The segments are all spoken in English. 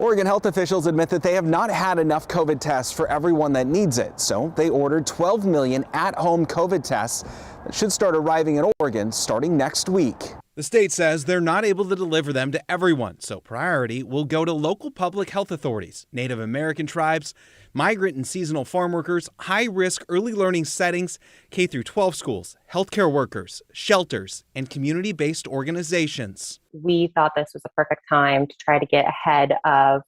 Oregon health officials admit that they have not had enough COVID tests for everyone that needs it. So they ordered 12 million at-home COVID tests that should start arriving in Oregon starting next week. The state says they're not able to deliver them to everyone, so priority will go to local public health authorities, Native American tribes, migrant and seasonal farm workers, high-risk early learning settings, K-12 schools, healthcare workers, shelters, and community-based organizations. We thought this was a perfect time to try to get ahead of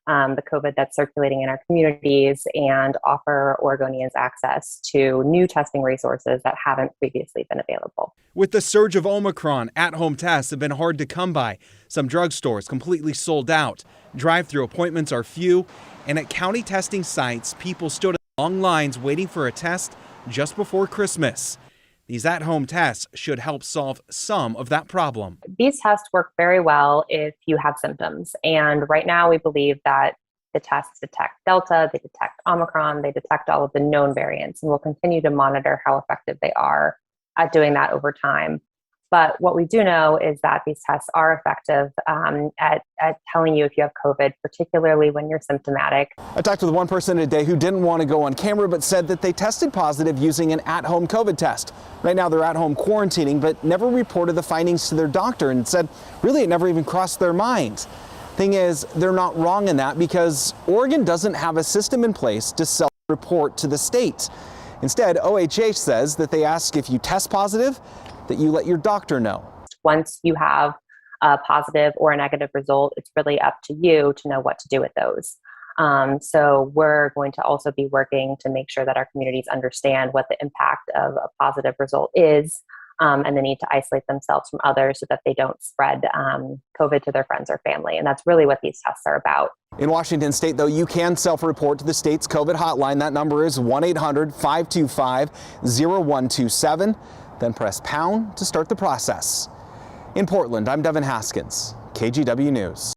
the COVID that's circulating in our communities and offer Oregonians access to new testing resources that haven't previously been available. With the surge of Omicron, at-home tests have been hard to come by. Some drugstores completely sold out. Drive-through appointments are few, and at county testing sites, people stood in long lines waiting for a test just before Christmas. These at-home tests should help solve some of that problem. These tests work very well if you have symptoms. And right now we believe that the tests detect Delta, they detect Omicron, they detect all of the known variants, and we'll continue to monitor how effective they are at doing that over time. But what we do know is that these tests are effective at telling you if you have COVID, particularly when you're symptomatic. I talked with one person today who didn't want to go on camera, but said that they tested positive using an at-home COVID test. Right now they're at home quarantining, but never reported the findings to their doctor and said really it never even crossed their mind. Thing is, they're not wrong in that because Oregon doesn't have a system in place to self-report to the state. Instead, OHH says that they ask if you test positive, that you let your doctor know. Once you have a positive or a negative result, it's really up to you to know what to do with those. So we're going to also be working to make sure that our communities understand what the impact of a positive result is and the need to isolate themselves from others so that they don't spread COVID to their friends or family. And that's really what these tests are about. In Washington state, though, you can self-report to the state's COVID hotline. That number is 1-800-525-0127. Then press pound to start the process. In Portland, I'm Devin Haskins, KGW News.